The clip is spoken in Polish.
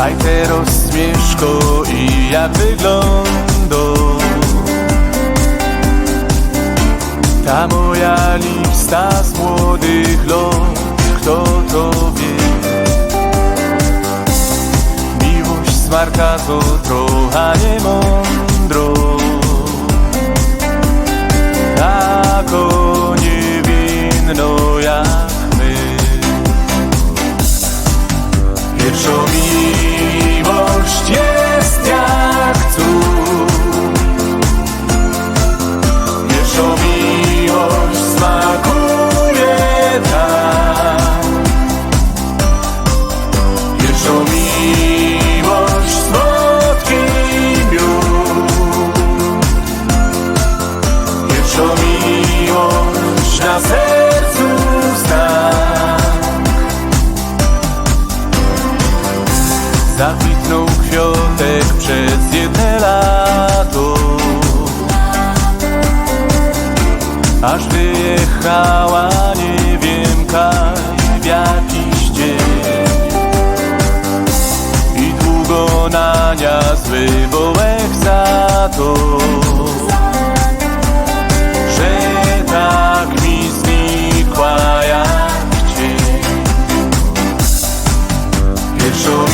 Kaj teraz smieszko i jak wygląda ta moja lista z młodych lat, kto to wie? Miłość smarka to trochę niemądro, tako niewinno jak my. Pierwsza miłość jest jak cud, pierwsza miłość smakuje tak, pierwsza miłość słodki miód, pierwsza miłość na sercu znak. Zakwitnął kwiatek przez jedne lato, aż wyjechała nie wiem kaj w jakiś dzień i długo na nią zwywołek za to, że tak mi znikła jak cień. Pierwszą